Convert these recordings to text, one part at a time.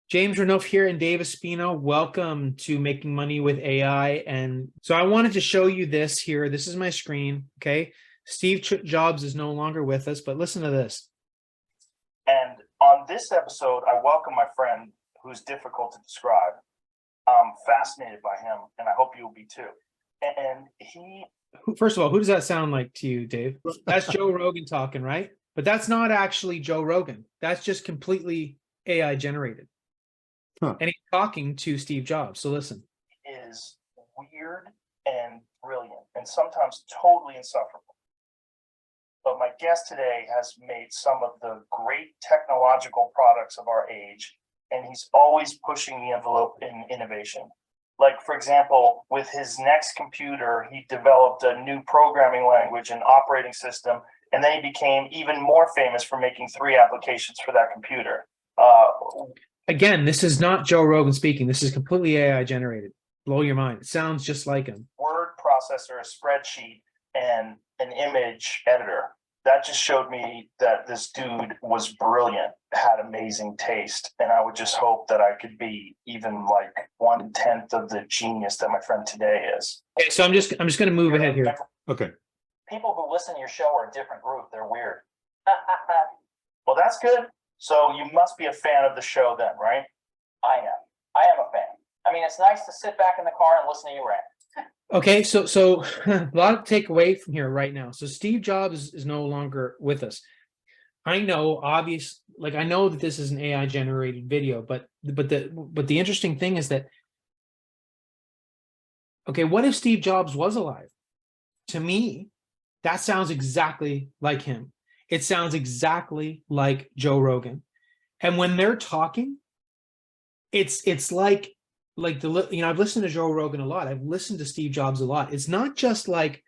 James Renouf here and Dave Espino. Welcome to Making Money with AI. And so I wanted to show you this here. This is my screen. Okay. Steve Jobs is no longer with us, but listen to this. And on this episode, I welcome my friend who's difficult to describe. I'm fascinated by him, and I hope you'll be too. And First of all, who does that sound like to you, Dave? That's Joe Rogan talking, right? But that's not actually Joe Rogan. That's just completely AI generated. Huh. And he's talking to Steve Jobs. So listen. is weird and brilliant, and sometimes totally insufferable. But my guest today has made some of the great technological products of our age, and he's always pushing the envelope in innovation. Like, for example, with his next computer, he developed a new programming language and operating system, and then he became even more famous for making 3 applications for that computer. Again, this is not Joe Rogan speaking. This is completely AI generated. Blow your mind. It sounds just like him. Word processor, a spreadsheet, and an image editor. That just showed me that this dude was brilliant, had amazing taste, and I would just hope that I could be even like 1/10 of the genius that my friend today is. Okay, so I'm just going to move ahead here. Okay. People who listen to your show are a different group. They're weird. Well, that's good. So you must be a fan of the show then, right? I am a fan. I mean, it's nice to sit back in the car and listen to you rant. Okay, so a lot to take away from here right now. So Steve Jobs is no longer with us. I know, I know that this is an AI generated video, but the interesting thing is that, okay, what if Steve Jobs was alive? To me, that sounds exactly like him. It sounds exactly like Joe Rogan. And when they're talking, it's like I've listened to Joe Rogan a lot. I've listened to Steve Jobs a lot. It's not just like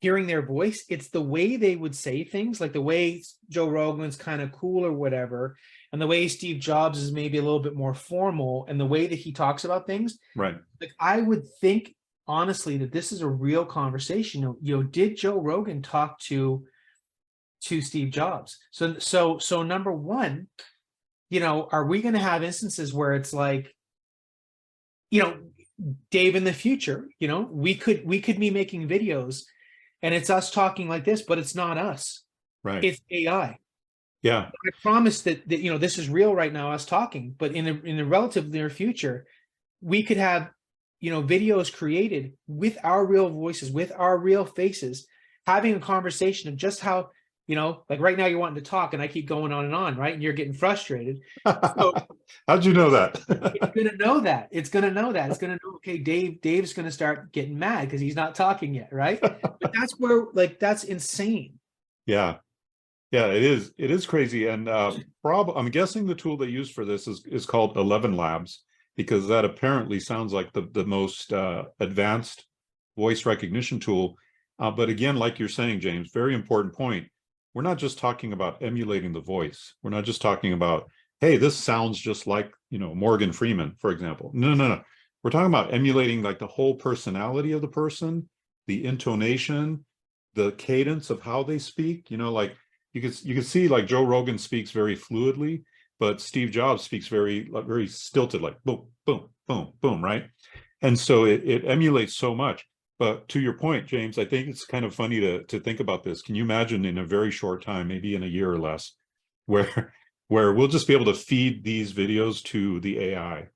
hearing their voice. It's the way they would say things, like the way Joe Rogan's kind of cool or whatever, and the way Steve Jobs is maybe a little bit more formal, and the way that he talks about things. Right. Like, I would think honestly that this is a real conversation. Did Joe Rogan talk to Steve Jobs? So number one, are we going to have instances where it's like, Dave, in the future, we could be making videos and it's us talking like this, but it's not us. Right. It's AI. Yeah. I promise that this is real right now, us talking, but in the relative near future, we could have, videos created with our real voices, with our real faces, having a conversation of just how, like right now you're wanting to talk and I keep going on and on, right? And you're getting frustrated. So, how'd you know that? It's going to know that. It's going to know, okay, Dave's going to start getting mad because he's not talking yet, right? But that's where, that's insane. Yeah. Yeah, it is crazy. And I'm guessing the tool they use for this is called 11 Labs, because that apparently sounds like the most advanced voice recognition tool. But again, like you're saying, James, very important point. We're not just talking about emulating the voice. We're not just talking about, hey, this sounds just like, Morgan Freeman, for example. No. We're talking about emulating like the whole personality of the person, the intonation, the cadence of how they speak. Like you could see like Joe Rogan speaks very fluidly, but Steve Jobs speaks very stilted, like boom, boom, boom, boom, right? And so it emulates so much. But to your point, James, I think it's kind of funny to think about this. Can you imagine in a very short time, maybe in a year or less, where we'll just be able to feed these videos to the AI,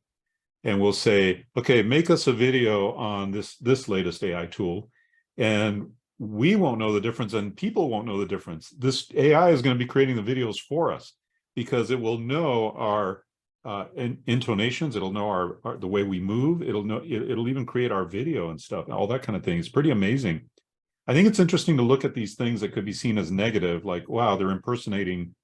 and we'll say, okay, make us a video on this latest AI tool, and we won't know the difference, and people won't know the difference. This AI is going to be creating the videos for us because it will know our intonations. It'll know the way we move. It'll even create our video and stuff, all that kind of thing. It's pretty amazing. I think it's interesting to look at these things that could be seen as negative, like, wow, they're impersonating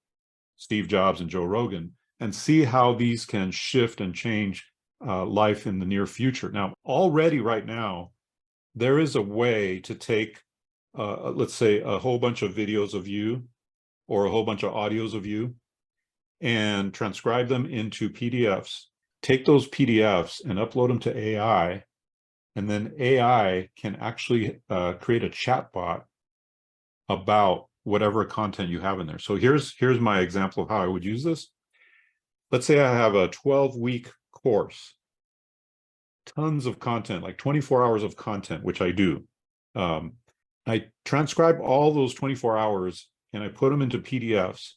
Steve Jobs and Joe Rogan, and see how these can shift and change life in the near future. Now, already right now, there is a way to take, let's say, a whole bunch of videos of you or a whole bunch of audios of you, and transcribe them into PDFs, take those PDFs and upload them to AI, and then AI can actually create a chat bot about whatever content you have in there. So here's my example of how I would use this. let's say I have a 12-week course, tons of content, like 24 hours of content, which I do. I transcribe all those 24 hours and I put them into PDFs.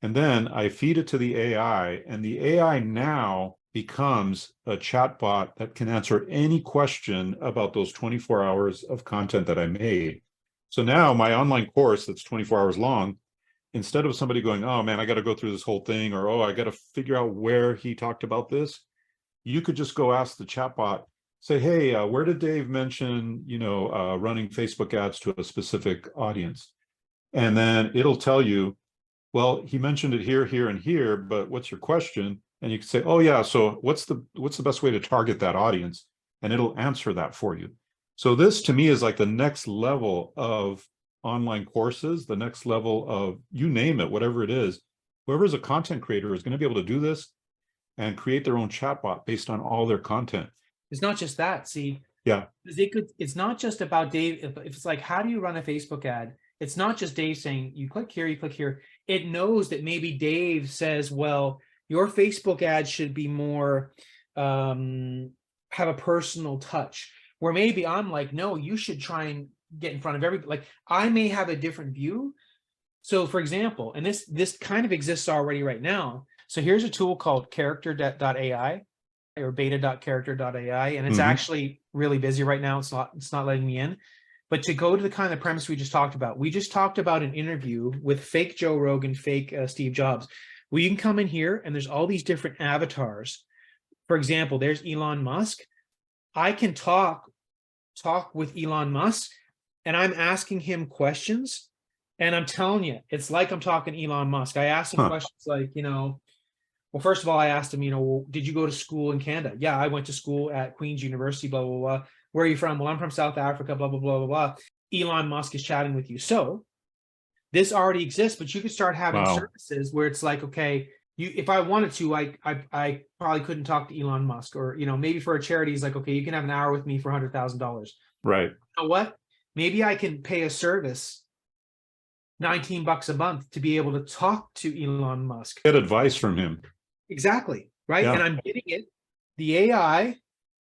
And then I feed it to the AI, and the AI now becomes a chatbot that can answer any question about those 24 hours of content that I made. So now my online course that's 24 hours long, instead of somebody going, oh man, I got to go through this whole thing, or oh, I got to figure out where he talked about this, you could just go ask the chatbot, say, hey, where did Dave mention, running Facebook ads to a specific audience? And then it'll tell you, well, he mentioned it here, here, and here, but what's your question? And you can say, oh yeah, so what's the best way to target that audience? And it'll answer that for you. So this to me is like the next level of online courses, the next level of, you name it, whatever it is. Whoever's a content creator is going to be able to do this and create their own chatbot based on all their content. It's not just that, see. Yeah. It's not just about Dave. If it's like, how do you run a Facebook ad? It's not just Dave saying, you click here, you click here. It knows that maybe Dave says, well, your Facebook ad should be more, have a personal touch. Where maybe I'm like, no, you should try and get in front of everybody. Like, I may have a different view. So for example, and this kind of exists already right now. So here's a tool called character.ai or beta.character.ai. And it's actually really busy right now. It's not letting me in. But to go to the kind of premise we just talked about an interview with fake Joe Rogan, fake Steve Jobs. Well, you can come in here and there's all these different avatars. For example, there's Elon Musk. I can talk with Elon Musk, and I'm asking him questions. And I'm telling you, it's like I'm talking to Elon Musk. I asked him questions like, well, first of all, I asked him, well, did you go to school in Canada? Yeah, I went to school at Queen's University, blah, blah, blah. Where are you from? Well, I'm from South Africa, blah, blah, blah, blah, blah. Elon Musk is chatting with you. So this already exists, but you could start having services where it's like, okay, if I wanted to, I probably couldn't talk to Elon Musk, or, maybe for a charity, it's like, okay, you can have an hour with me for $100,000. Right. You know what? Maybe I can pay a service $19 a month to be able to talk to Elon Musk. Get advice from him. Exactly. Right. Yeah. And I'm getting it. The AI,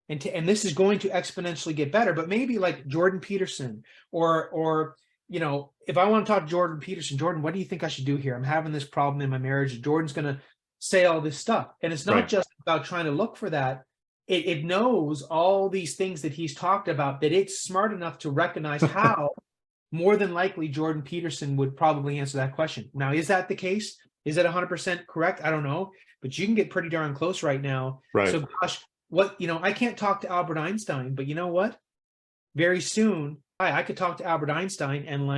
and this is going to exponentially get better, but maybe like Jordan Peterson or if I want to talk to Jordan Peterson, Jordan, what do you think I should do here? I'm having this problem in my marriage. And Jordan's going to say all this stuff. And it's not just about trying to look for that. It knows all these things that he's talked about, that it's smart enough to recognize how more than likely Jordan Peterson would probably answer that question. Now, is that the case? Is that 100% correct? I don't know, but you can get pretty darn close right now. Right. So gosh, I can't talk to Albert Einstein, but you know what? Very soon, I could talk to Albert Einstein, and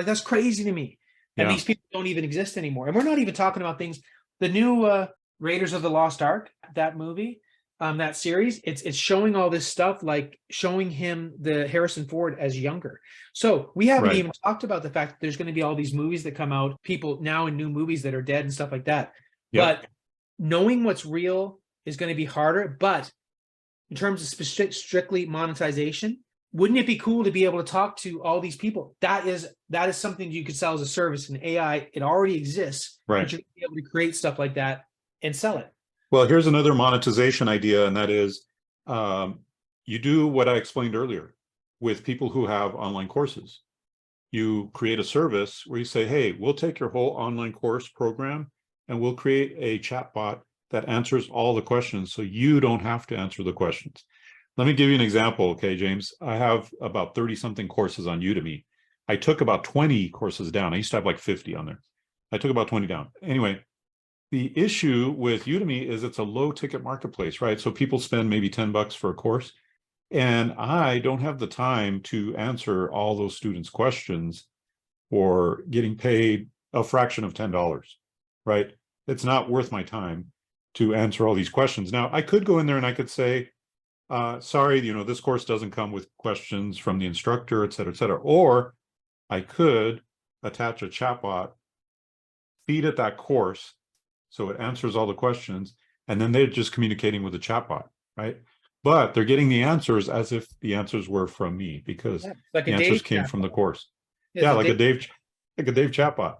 that's crazy to me. And these people don't even exist anymore. And we're not even talking about things. The new Raiders of the Lost Ark, that movie, that series, it's showing all this stuff, like showing him, the Harrison Ford, as younger. So we haven't even talked about the fact that there's going to be all these movies that come out, people now in new movies that are dead and stuff like that. But knowing what's real is going to be harder. But in terms of strictly monetization, wouldn't it be cool to be able to talk to all these people? That is something you could sell as a service in AI. It already exists. Right. But you're going to be able to create stuff like that and sell it. Well, here's another monetization idea, and that is you do what I explained earlier with people who have online courses. You create a service where you say, hey, we'll take your whole online course program and we'll create a chatbot that answers all the questions, so you don't have to answer the questions. Let me give you an example, okay, James? I have about 30-something courses on Udemy. I took about 20 courses down. I used to have like 50 on there. I took about 20 down. Anyway, the issue with Udemy is it's a low ticket marketplace, right? So people spend maybe $10 for a course, and I don't have the time to answer all those students' questions or getting paid a fraction of $10, right? It's not worth my time to answer all these questions. Now, I could go in there and I could say, sorry, this course doesn't come with questions from the instructor, et cetera, et cetera. Or I could attach a chatbot, feed it that course, so it answers all the questions, and then they're just communicating with the chatbot, right? But they're getting the answers as if the answers were from me, because like the answers came from the course. Yeah, like a Dave chatbot.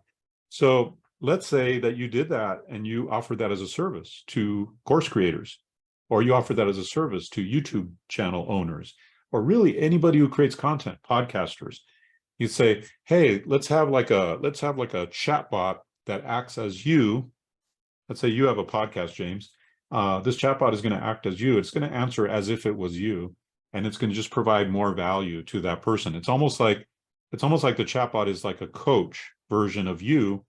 So let's say that you did that and you offered that as a service to course creators, or you offer that as a service to YouTube channel owners, or really anybody who creates content, podcasters. You say, hey, let's have like a chat bot that acts as you. Let's say you have a podcast, James. This chat bot is going to act as you. It's going to answer as if it was you, and it's going to just provide more value to that person. It's almost like the chatbot is like a coach version of you.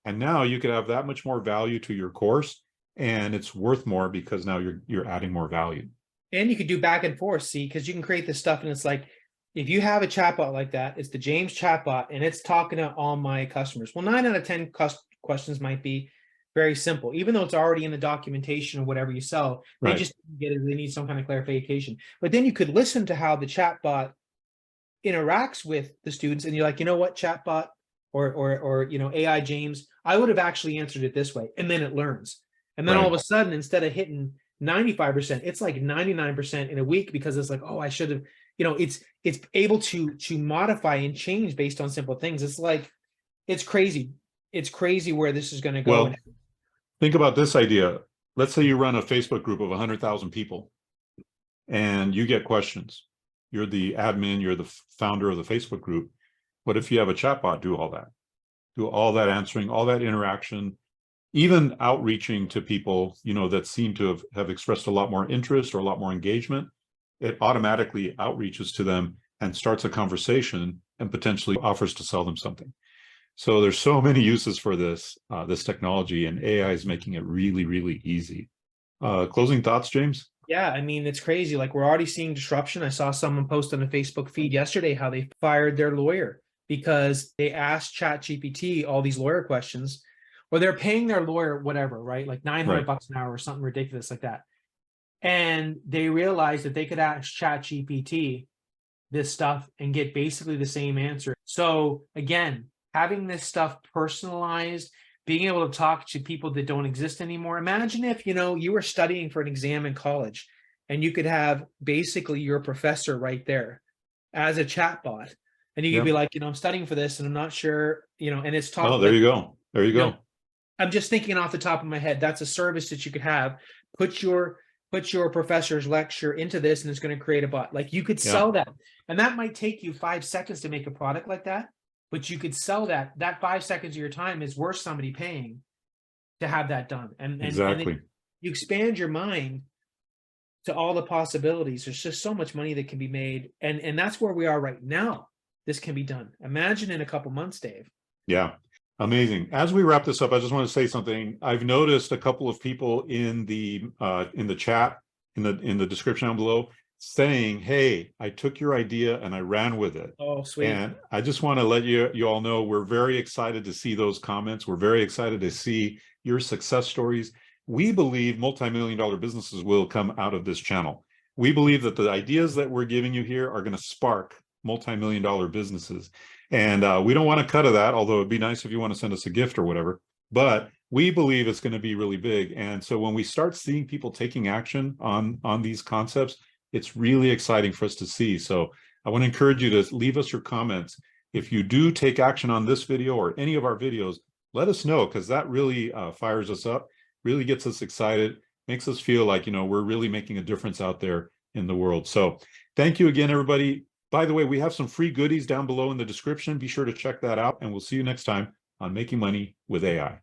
And now you could have that much more value to your course, and it's worth more because now you're adding more value. And you could do back and forth, see, because you can create this stuff, and it's like, if you have a chatbot like that, it's the James chatbot, and it's talking to all my customers. Well, 9 out of 10 questions might be very simple, even though it's already in the documentation or whatever you sell. They Right. just get it. They need some kind of clarification. But then you could listen to how the chatbot interacts with the students, and you're like, you know what, chatbot or AI James, I would have actually answered it this way, and then it learns. And then all of a sudden, instead of hitting 95%, it's like 99% in a week, because it's like, oh, I should have, it's able to modify and change based on simple things. It's like, it's crazy. It's crazy where this is going to go. Well, think about this idea. Let's say you run a Facebook group of 100,000 people and you get questions. You're the admin, you're the founder of the Facebook group. What if you have a chatbot do all that answering, all that interaction, even outreaching to people, that seem to have expressed a lot more interest or a lot more engagement? It automatically outreaches to them and starts a conversation and potentially offers to sell them something. So there's so many uses for this technology, and AI is making it really, really easy. Closing thoughts, James? Yeah, I mean, it's crazy. Like, we're already seeing disruption. I saw someone post on a Facebook feed yesterday how they fired their lawyer because they asked ChatGPT all these lawyer questions, or they're paying their lawyer whatever, right? Like $900 an hour or something ridiculous like that. And they realized that they could ask ChatGPT this stuff and get basically the same answer. So again, having this stuff personalized, being able to talk to people that don't exist anymore. Imagine if, you were studying for an exam in college and you could have basically your professor right there as a chatbot. And you could be like, I'm studying for this and I'm not sure, and it's talking. Oh, there you go. There you go. I'm just thinking off the top of my head, that's a service that you could have. Put your professor's lecture into this and it's going to create a bot. Like, you could sell that. And that might take you 5 seconds to make a product like that. But you could sell that. That 5 seconds of your time is worth somebody paying to have that done. And Exactly. then you expand your mind to all the possibilities. There's just so much money that can be made. And that's where we are right now. This can be done. Imagine in a couple months, Dave. Yeah. Amazing. As we wrap this up, I just want to say something. I've noticed a couple of people in the chat, in the description down below, saying, hey, I took your idea and I ran with it. Oh, sweet. And I just want to let you all know we're very excited to see those comments. We're very excited to see your success stories. We believe multi-million-dollar businesses will come out of this channel. We believe that the ideas that we're giving you here are going to spark multi-million-dollar businesses. And we don't want to cut of that, although it'd be nice if you want to send us a gift or whatever. But we believe it's going to be really big. And so when we start seeing people taking action on these concepts, it's really exciting for us to see. So I want to encourage you to leave us your comments. If you do take action on this video or any of our videos, let us know, because that really fires us up, really gets us excited, makes us feel like, we're really making a difference out there in the world. So thank you again, everybody. By the way, we have some free goodies down below in the description. Be sure to check that out, and we'll see you next time on Making Money with AI.